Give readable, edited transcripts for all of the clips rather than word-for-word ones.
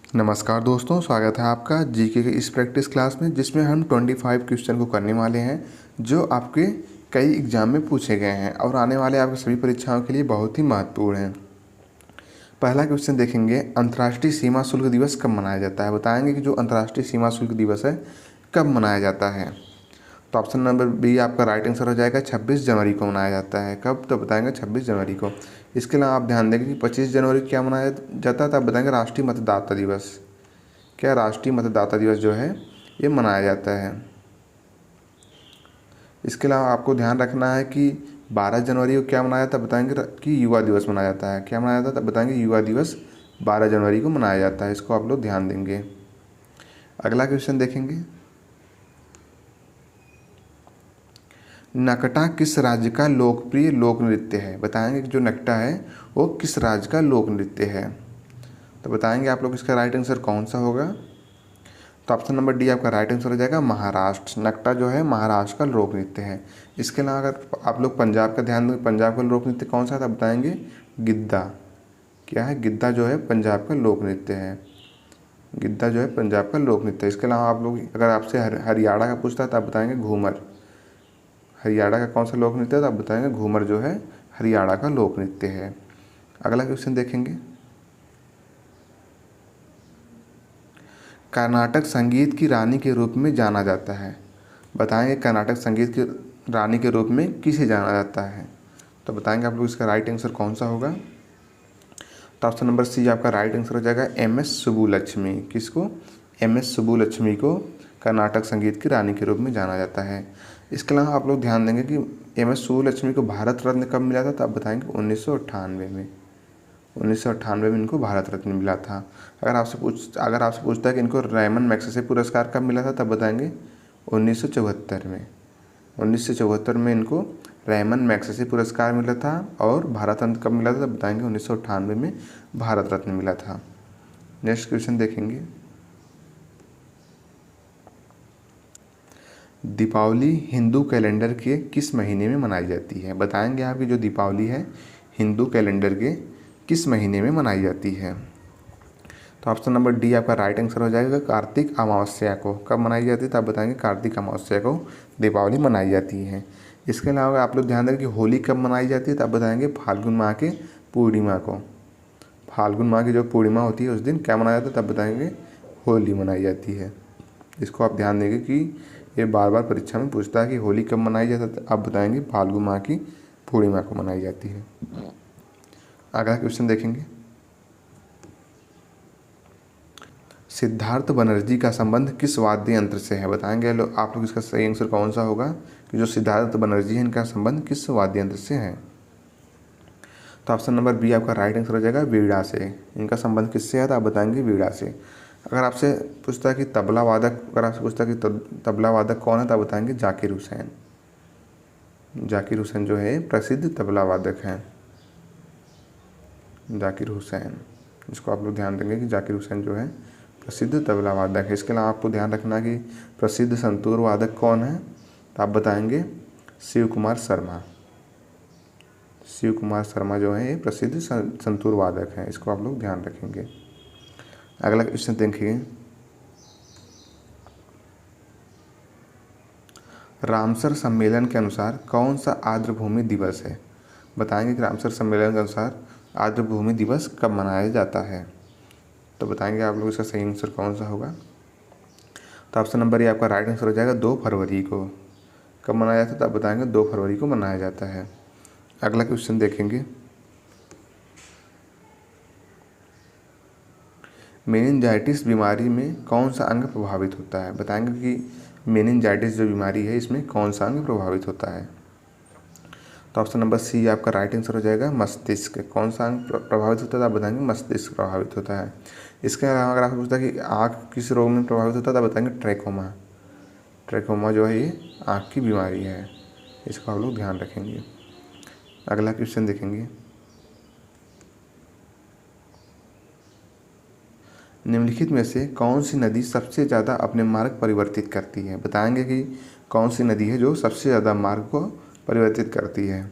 नमस्कार दोस्तों, स्वागत है आपका जीके के इस प्रैक्टिस क्लास में, जिसमें हम 25 क्वेश्चन को करने वाले हैं जो आपके कई एग्जाम में पूछे गए हैं और आने वाले आपके सभी परीक्षाओं के लिए बहुत ही महत्वपूर्ण हैं। पहला क्वेश्चन देखेंगे, अंतर्राष्ट्रीय सीमा शुल्क दिवस कब मनाया जाता है। बताएंगे कि जो अंतर्राष्ट्रीय सीमा शुल्क दिवस है कब मनाया जाता है। तो ऑप्शन नंबर बी आपका राइट आंसर हो जाएगा, 26 जनवरी को मनाया जाता है। कब, तो बताएंगे 26 जनवरी को। इसके अलावा आप ध्यान देंगे कि 25 जनवरी को क्या मनाया जाता है, तो आप बताएंगे राष्ट्रीय मतदाता दिवस। क्या राष्ट्रीय मतदाता दिवस जो है ये मनाया जाता है। इसके अलावा आपको ध्यान रखना है कि 12 जनवरी को क्या मनाया जाता है, बताएंगे कि युवा दिवस मनाया जाता है। क्या मनाया जाता है, बताएंगे युवा दिवस 12 जनवरी को मनाया जाता है। इसको आप लोग ध्यान देंगे। अगला क्वेश्चन देखेंगे, नकटा किस राज्य का लोकप्रिय लोक नृत्य है। बताएंगे कि जो नकटा है वो किस राज्य का लोक नृत्य है। तो बताएंगे आप लोग इसका राइट आंसर कौन सा होगा। तो ऑप्शन नंबर डी आपका राइट आंसर हो जाएगा, महाराष्ट्र। नकटा जो है महाराष्ट्र का लोक नृत्य है। इसके अलावा अगर आप लोग पंजाब का ध्यान दें, पंजाब का लोक नृत्य कौन सा था, बताएंगे गिद्धा। क्या है, गिद्धा जो है पंजाब का लोक नृत्य है। गिद्धा जो है पंजाब का लोक नृत्य है। इसके अलावा आप लोग अगर आपसे हरियाणा का पूछता है तो आप बताएंगे घूमर। हरियाणा का कौन सा लोक नृत्य है, तो आप बताएंगे घूमर जो है हरियाणा का लोक नृत्य है। अगला क्वेश्चन देखेंगे, कर्नाटक संगीत की रानी के रूप में जाना जाता है। बताएंगे कर्नाटक संगीत की रानी के रूप में किसे जाना जाता है। तो बताएंगे आप लोग इसका राइट आंसर कौन सा होगा। तो ऑप्शन नंबर सी आपका राइट आंसर हो जाएगा, एम.एस. सुब्बुलक्ष्मी। किसको, एम.एस. सुब्बुलक्ष्मी को कर्नाटक संगीत की रानी के रूप में जाना जाता है। इसके अलावा आप लोग ध्यान देंगे कि एम.एस. सुब्बुलक्ष्मी को भारत रत्न कब मिला था, तो आप बताएंगे 1998 में। 1998 में इनको भारत रत्न मिला था। अगर आपसे पूछता है कि इनको रैमन मैग्सेसे पुरस्कार कब मिला था, तब बताएंगे 1974 में। 1974 में इनको रैमन मैग्सेसे पुरस्कार मिला था। और भारत रत्न कब मिला था, तब बताएंगे 1998 में भारत रत्न मिला था। नेक्स्ट क्वेश्चन देखेंगे, दीपावली हिंदू कैलेंडर के किस महीने में मनाई जाती है। बताएंगे आपकी जो दीपावली है हिंदू कैलेंडर के किस महीने में मनाई जाती है। तो ऑप्शन नंबर डी आपका राइट आंसर हो जाएगा, कार्तिक अमावस्या को। कब मनाई जाती है, तो आप बताएंगे कार्तिक अमावस्या को दीपावली मनाई जाती है। इसके अलावा आप लोग ध्यान दें कि होली कब मनाई जाती है, तो आप बताएंगे फाल्गुन माह के पूर्णिमा को। फाल्गुन माह की जो पूर्णिमा होती है उस दिन क्या मनाया जाता है, तब बताएंगे होली मनाई जाती है। इसको आप ध्यान देंगे कि ये बार बार परीक्षा में पूछता है कि होली कब मनाई जाती है, तो आप बताएंगे फाल्गुन माह की पूर्णिमा को मनाई जाती है। अगला क्वेश्चन देखेंगे, सिद्धार्थ बनर्जी का संबंध किस वाद्य यंत्र से है। बताएंगे आप लोग इसका सही आंसर कौन सा होगा कि जो सिद्धार्थ बनर्जी है इनका संबंध किस वाद्य यंत्र से है। तो ऑप्शन नंबर बी आपका राइट आंसर हो जाएगा, वीणा से। इनका संबंध किससे है, तो आप बताएंगे वीणा से। अगर आपसे पूछता है कि तबला वादक, अगर आपसे पूछता है कि तबला वादक कौन है, तो आप बताएंगे जाकिर हुसैन। जाकिर हुसैन जो है प्रसिद्ध तबला वादक हैं, जाकिर हुसैन। इसको आप लोग ध्यान देंगे कि जाकिर हुसैन जो है प्रसिद्ध तबला वादक है। इसके अलावा आपको ध्यान रखना कि प्रसिद्ध संतूर वादक कौन है, तो आप बताएंगे शिव कुमार शर्मा। शिव कुमार शर्मा जो है ये प्रसिद्ध संतूर वादक हैं। इसको आप लोग ध्यान रखेंगे। अगला क्वेश्चन देखिए, रामसर सम्मेलन के अनुसार कौन सा आर्द्रभूमि दिवस है। बताएंगे कि रामसर सम्मेलन के अनुसार आर्द्रभूमि दिवस कब मनाया जाता है। तो बताएंगे आप लोग इसका सही आंसर कौन सा होगा। तो ऑप्शन नंबर ये आपका राइट आंसर हो जाएगा, 2 फरवरी को। कब मनाया जाता है, तो आप बताएंगे 2 फरवरी को मनाया जाता है। अगला क्वेश्चन देखेंगे, मेनिंजाइटिस बीमारी में कौन सा अंग प्रभावित होता है। बताएंगे कि मेनिंजाइटिस जो बीमारी है इसमें कौन सा अंग प्रभावित होता है। तो ऑप्शन नंबर सी आपका राइट आंसर हो जाएगा, मस्तिष्क। कौन सा अंग प्रभावित होता है, तो आप बताएंगे मस्तिष्क प्रभावित होता है। इसके अलावा अगर आपको पूछता है कि आँख किस रोग में प्रभावित होता है, तो आप बताएंगे ट्रैकोमा। ट्रैकोमा जो है ये आँख की बीमारी है। इसको आप लोग ध्यान रखेंगे। अगला क्वेश्चन देखेंगे, निम्नलिखित में से कौन सी नदी सबसे ज़्यादा अपने मार्ग परिवर्तित करती है। बताएंगे कि कौन सी नदी है जो सबसे ज़्यादा मार्ग को परिवर्तित करती है।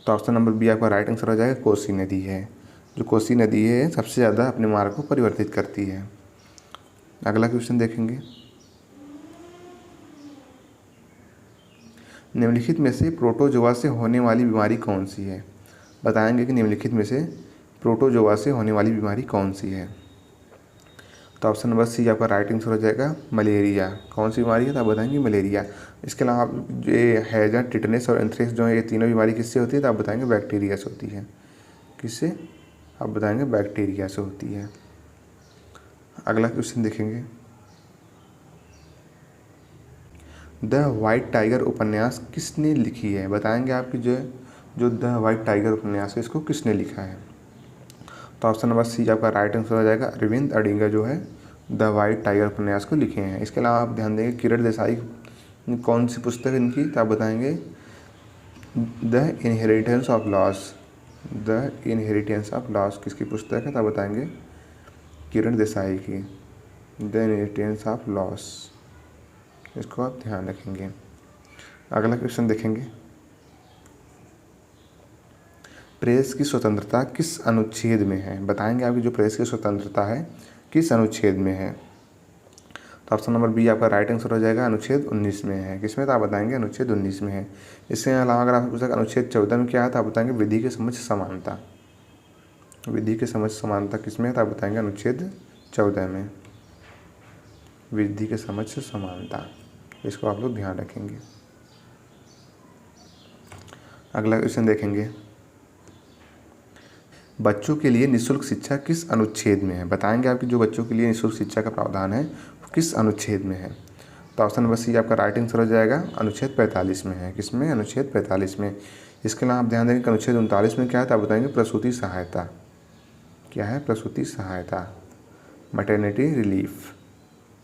तो ऑप्शन नंबर बी आपका राइट आंसर हो जाएगा, कोसी नदी है। जो कोसी नदी है सबसे ज़्यादा अपने मार्ग को परिवर्तित करती है। अगला क्वेश्चन देखेंगे, निम्नलिखित में से प्रोटोजोआ से होने वाली बीमारी कौन सी है। बताएंगे कि निम्नलिखित में से प्रोटोजोआ से होने वाली बीमारी कौन सी है। तो ऑप्शन नंबर सी आपका राइट आंसर हो जाएगा मलेरिया। कौन सी बीमारी है तो आप बताएंगे मलेरिया। इसके अलावा आप ये हैजा, टिटनेस और एंथ्रेक्स जो है ये तीनों बीमारी किससे होती है तो आप बताएंगे बैक्टीरिया से होती है। किससे आप बताएंगे बैक्टीरिया से होती है। अगला क्वेश्चन देखेंगे, द वाइट टाइगर उपन्यास किसने लिखी है। बताएंगे आपकी जो द वाइट टाइगर उपन्यास है इसको किसने लिखा है। तो ऑप्शन नंबर सी आपका राइट आंसर हो जाएगा अरविंद अडिगा जो है द वाइट टाइगर उपन्यास को लिखे हैं। इसके अलावा आप ध्यान देंगे किरण देसाई कौन सी पुस्तक है इनकी तो आप बताएंगे the inheritance of loss. The inheritance of loss किसकी पुस्तक है तो आप बताएंगे किरण देसाई की द इनहेरिटेंस ऑफ लॉस। इसको आप ध्यान रखेंगे। अगला क्वेश्चन देखेंगे, प्रेस की स्वतंत्रता किस अनुच्छेद में है। बताएंगे आपकी जो प्रेस की स्वतंत्रता है किस अनुच्छेद में है। तो ऑप्शन नंबर बी आपका राइट आंसर हो जाएगा अनुच्छेद 19 में है। किसमें तो आप बताएंगे अनुच्छेद 19 में है। इसके अलावा अगर आपसे पूछा अनुच्छेद 14 में क्या है तो आप बताएंगे विधि के समझ समानता। विधि के समझ समानता किसमें है तो आप बताएंगे अनुच्छेद 14 में विधि के समझ से समानता। इसको आप लोग ध्यान रखेंगे। अगला क्वेश्चन देखेंगे, बच्चों के लिए निःशुल्क शिक्षा किस अनुच्छेद में है। बताएंगे आपकी जो बच्चों के लिए निःशुल्क शिक्षा का प्रावधान है वो किस अनुच्छेद में है। तो ऑप्शन नंबर सी आपका राइट आंसर हो जाएगा अनुच्छेद 45 में है। किसमें अनुच्छेद 45 में। इसके अलावा आप ध्यान देंगे कि अनुच्छेद 39 में क्या है तो आप बताएंगे प्रसूति सहायता। क्या है प्रसूति सहायता, मैटरनिटी रिलीफ।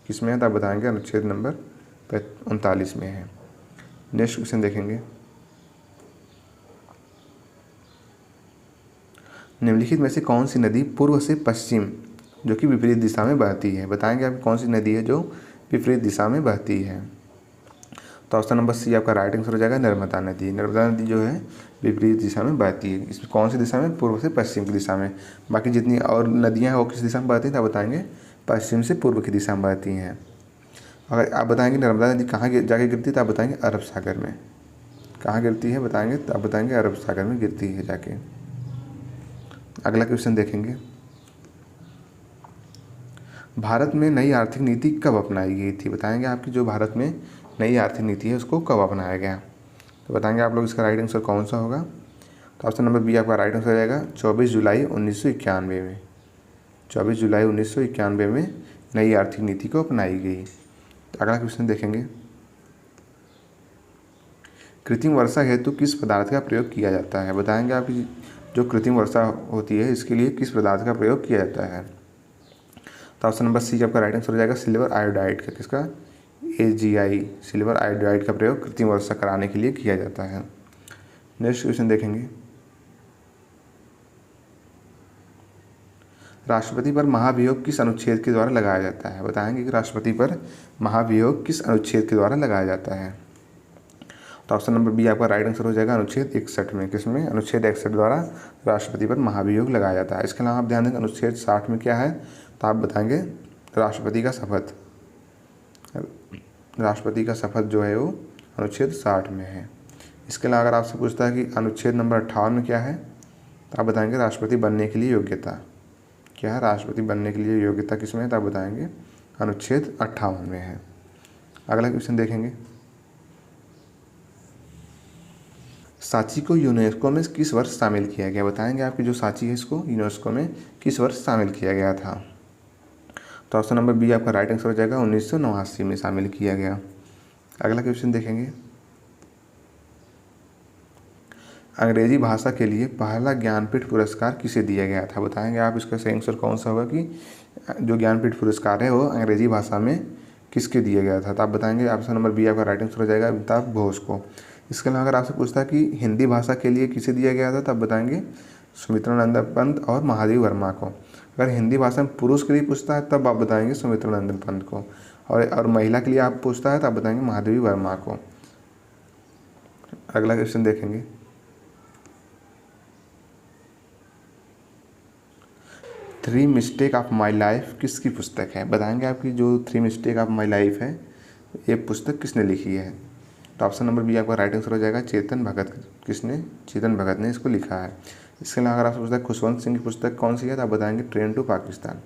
किसमें है तो आप बताएंगे अनुच्छेद नंबर 39 में है। नेक्स्ट क्वेश्चन देखेंगे, निम्नलिखित में से कौन सी नदी पूर्व से पश्चिम जो कि विपरीत दिशा में बहती है। बताएंगे आप कौन सी नदी है जो विपरीत दिशा में बहती है। तो ऑप्शन नंबर सी आपका राइट आंसर हो जाएगा नर्मदा नदी। नर्मदा नदी जो है विपरीत दिशा में बहती है। इसमें कौन सी दिशा में, पूर्व से पश्चिम की दिशा में। बाकी जितनी और नदियाँ हैं वो किस दिशा में बहती हैं तो बताएंगे पश्चिम से पूर्व की दिशा में बहती हैं। अगर आप बताएंगे नर्मदा नदी कहाँ जाके गिरती है तो आप बताएंगे अरब सागर में। कहाँ गिरती है बताएंगे तो आप बताएंगे अरब सागर में गिरती है जाके। अगला क्वेश्चन देखेंगे, भारत में नई आर्थिक नीति कब अपनाई गई थी। बताएंगे आपकी जो भारत में नई आर्थिक नीति है उसको कब अपनाया गया। तो बताएंगे आप लोग इसका राइट आंसर कौन सा होगा। तो ऑप्शन नंबर बी आपका राइट आंसर हो जाएगा 24 जुलाई 1991 में। 24 जुलाई 1991 में नई आर्थिक नीति को अपनाई गई। तो अगला क्वेश्चन देखेंगे, कृत्रिम वर्षा हेतु किस पदार्थ का प्रयोग किया जाता है। बताएंगे आपकी जो कृत्रिम वर्षा होती है इसके लिए किस पदार्थ का प्रयोग किया जाता है। तो ऑप्शन नंबर सी आपका राइट आंसर हो जाएगा सिल्वर आयोडाइड का। किसका, AgI सिल्वर आयोडाइड का प्रयोग कृत्रिम वर्षा कराने के लिए किया जाता है। नेक्स्ट क्वेश्चन देखेंगे, राष्ट्रपति पर महाभियोग किस अनुच्छेद के द्वारा लगाया जाता है। बताएंगे कि राष्ट्रपति पर महाभियोग किस अनुच्छेद के द्वारा लगाया जाता है। तो ऑप्शन नंबर बी आपका राइट आंसर हो जाएगा अनुच्छेद 61 में। किसमें, अनुच्छेद 61 द्वारा राष्ट्रपति पर महाभियोग लगाया जाता है। इसके अलावा आप ध्यान देंगे अनुच्छेद 60 में क्या है तो आप बताएंगे राष्ट्रपति का शपथ। राष्ट्रपति का शपथ जो है वो अनुच्छेद 60 में है। इसके अलावा अगर आपसे पूछता है कि अनुच्छेद नंबर 58 में क्या है तो आप बताएंगे राष्ट्रपति बनने के लिए योग्यता। क्या है, राष्ट्रपति बनने के लिए योग्यता किसमें है तो आप बताएंगे अनुच्छेद 58 में है। अगला क्वेश्चन देखेंगे, सांची को यूनेस्को में किस वर्ष शामिल किया गया। बताएंगे आपकी जो सांची है इसको यूनेस्को में किस वर्ष शामिल किया गया था। तो ऑप्शन नंबर बी आपका राइट आंसर हो जाएगा 1989 में शामिल किया गया। अगला क्वेश्चन देखेंगे, अंग्रेजी भाषा के लिए पहला ज्ञानपीठ पुरस्कार किसे दिया गया था। बताएंगे आप इसका सही आंसर कौन सा होगा कि जो ज्ञानपीठ पुरस्कार है वो अंग्रेजी भाषा में किसके दिया गया था। तो आप बताएंगे ऑप्शन नंबर बी आपका राइट आंसर हो जाएगा अमिताभ घोष को। इसके अलावा अगर आपसे पूछता है कि हिंदी भाषा के लिए किसे दिया गया था तब बताएंगे सुमित्रानंदन पंत और महादेवी वर्मा को। अगर हिंदी भाषा में पुरुष के लिए पूछता है तब आप बताएंगे सुमित्रानंदन पंत को, और महिला के लिए आप पूछता है तो आप बताएंगे महादेवी वर्मा को। अगला क्वेश्चन देखेंगे, three mistake of my life किसकी पुस्तक है? बताएंगे आपकी जो three mistake of my life है ये पुस्तक किसने लिखी है? तो ऑप्शन नंबर बी आपका राइट आंसर हो जाएगा चेतन भगत। किसने? चेतन भगत ने इसको लिखा है। इसके अलावा अगर आपसे पूछता है खुशवंत सिंह की पुस्तक कौन सी है, तो आप बताएंगे Train to Pakistan.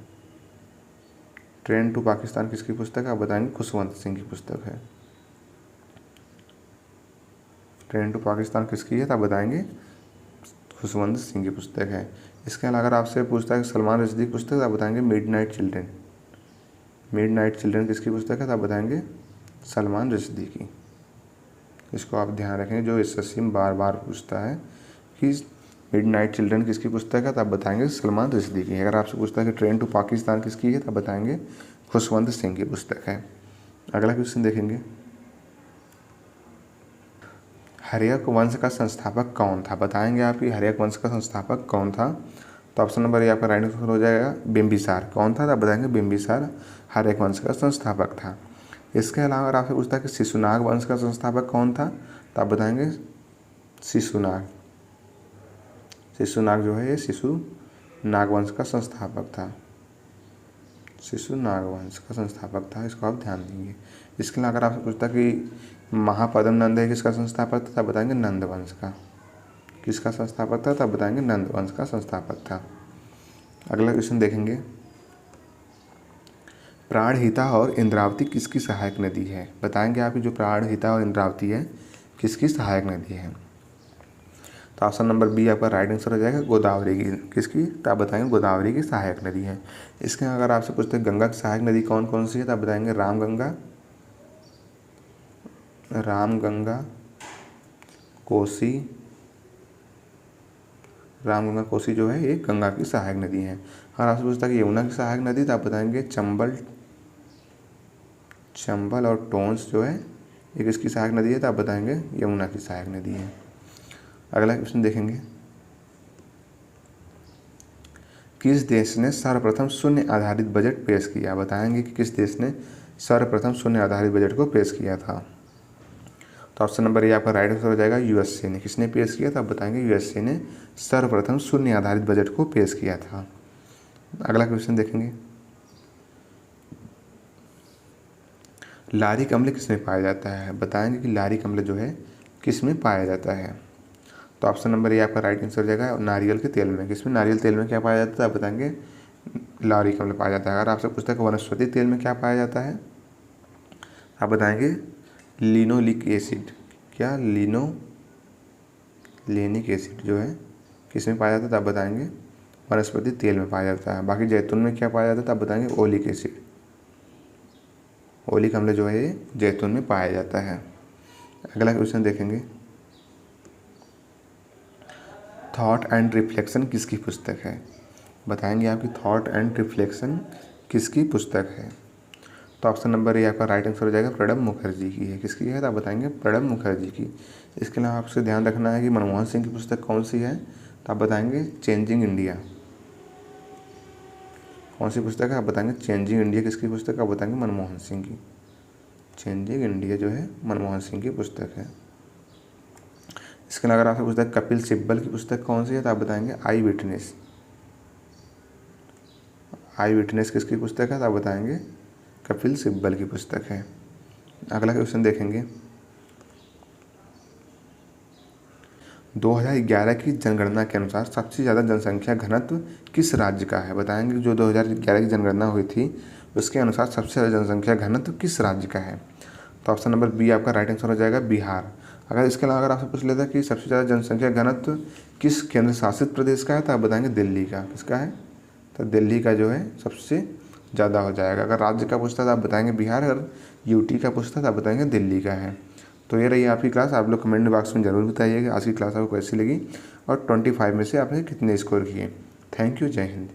Train to Pakistan किसकी पुस्तक है? आप बताएंगे खुशवंत सिंह की पुस्तक है। ट्रेन टू पाकिस्तान किसकी है? तो आप बताएंगे खुशवंत सिंह की पुस्तक है। इसके अलावा अगर आपसे पूछता है सलमान रश्दी की पुस्तक, तो आप बताएंगे मिडनाइट चिल्ड्रन। मिडनाइट चिल्ड्रन किसकी पुस्तक है? तो आप बताएंगे सलमान रश्दी की। इसको आप ध्यान रखेंगे, जो एसएससी में बार बार पूछता है कि मिडनाइट चिल्ड्रन किसकी पुस्तक है, तो आप बताएंगे सलमान रश्दी की। अगर आपसे पूछता है कि ट्रेन टू पाकिस्तान किसकी है, तो आप बताएंगे खुशवंत सिंह की पुस्तक है। अगला क्वेश्चन देखेंगे, हर्यक वंश का संस्थापक कौन था? बताएंगे आप कि हर्यक वंश का संस्थापक कौन था? तो ऑप्शन नंबर ए आपका राइट आंसर हो जाएगा बिंबिसार। कौन था? तो आप बताएंगे बिंबिसार हर्यक वंश का संस्थापक था। इसके अलावा अगर आपसे पूछता है कि शिशुनाग वंश का संस्थापक कौन था, तो आप बताएंगे शिशुनाग। शिशुनाग जो है ये शिशुनाग वंश का संस्थापक था। शिशुनाग वंश का संस्थापक था, इसको आप ध्यान देंगे। इसके अलावा अगर आपसे पूछता कि महापद्म नंद है किसका संस्थापक था, तब बताएंगे नंद वंश का। किसका संस्थापक था? तब बताएंगे नंद वंश का संस्थापक था। अगला क्वेश्चन देखेंगे, प्राणहिता और इंद्रावती किसकी सहायक नदी है? बताएंगे आप जो प्राणहिता और इंद्रावती है किसकी सहायक नदी है? तो ऑप्शन नंबर बी आपका राइट आंसर हो जाएगा गोदावरी की। किसकी? तो आप बताएंगे गोदावरी की सहायक नदी है। इसके अगर आपसे पूछते हैं गंगा की सहायक नदी कौन कौन सी है, तो आप बताएंगे रामगंगा, कोसी। रामगंगा कोसी जो है ये गंगा की सहायक नदी है। अगर आपसे पूछता है कि यमुना की सहायक नदी, तो आप बताएंगे चंबल और टोंस जो है ये किसकी सहायक नदी है, तो आप बताएंगे यमुना की सहायक नदी है। अगला क्वेश्चन देखेंगे, किस देश ने सर्वप्रथम शून्य आधारित बजट पेश किया? बताएंगे कि किस देश ने सर्वप्रथम शून्य आधारित बजट को पेश किया था? तो ऑप्शन नंबर ए आपका राइट आंसर हो जाएगा यूएसए ने। किसने पेश किया था? आप बताएंगे यूएसए ने सर्वप्रथम शून्य आधारित बजट को पेश किया था। अगला क्वेश्चन देखेंगे, लारिक अम्ल किसमें पाया जाता है? बताएंगे कि लारिक अम्ल जो है किसमें पाया जाता है? तो ऑप्शन नंबर ए आपका राइट आंसर हो जाएगा नारियल के तेल में। किसमें? नारियल तेल में क्या पाया जाता है? आप बताएंगे लारिक अम्ल पाया जाता है। अगर आपसे पूछता है कि वनस्पति तेल में क्या पाया जाता है, आप बताएंगे लिनोलिक एसिड। क्या? लिनोलेनिक एसिड जो है किसमें पाया जाता है, तो आप बताएंगे वनस्पति तेल में पाया जाता है। बाकी जैतून में क्या पाया जाता है, तो आप बताएंगे ओलिक एसिड। ओलिक अम्ल जो है ये जैतून में पाया जाता है। अगला क्वेश्चन देखेंगे, थॉट एंड रिफ्लेक्शन किसकी पुस्तक है? बताएंगे आपकी थॉट एंड रिफ्लेक्शन किसकी पुस्तक है? तो ऑप्शन नंबर ए आपका राइट आंसर हो जाएगा प्रणब मुखर्जी की है। किसकी है? तो आप बताएंगे प्रणब मुखर्जी की। इसके अलावा आपसे ध्यान रखना है कि मनमोहन सिंह की पुस्तक कौन सी है, तो आप बताएंगे चेंजिंग इंडिया। कौन सी पुस्तक है? आप बताएंगे चेंजिंग इंडिया किसकी पुस्तक है? आप बताएंगे मनमोहन सिंह की। चेंजिंग इंडिया जो है मनमोहन सिंह की पुस्तक है। इसके अलावा अगर आपसे पूछता है कपिल सिब्बल की पुस्तक कौन सी है, तो आप बताएंगे आई विटनेस। आई विटनेस किसकी पुस्तक है? तो आप बताएंगे कपिल सिब्बल की पुस्तक है। अगला क्वेश्चन देखेंगे, 2011 की जनगणना के अनुसार सबसे ज़्यादा जनसंख्या घनत्व किस राज्य का है? बताएंगे जो 2011 की जनगणना हुई थी उसके अनुसार सबसे ज़्यादा जनसंख्या घनत्व किस राज्य का है? तो ऑप्शन नंबर बी आपका राइट आंसर हो जाएगा बिहार। अगर इसके अलावा अगर आपसे पूछ लेता है कि सबसे ज़्यादा जनसंख्या घनत्व किस केंद्र शासित प्रदेश का है, तो आप बताएंगे दिल्ली का। किसका है? तो दिल्ली का जो है सबसे ज़्यादा हो जाएगा। अगर राज्य का पूछता तो आप बताएंगे बिहार, अगर यूटी का पूछता तो आप बताएंगे दिल्ली का है। तो ये रही आपकी क्लास। आप लोग कमेंट बॉक्स में ज़रूर बताइएगा आज की क्लास आपको कैसी लगी और 25 में से आपने कितने स्कोर किए। थैंक यू, जय हिंद।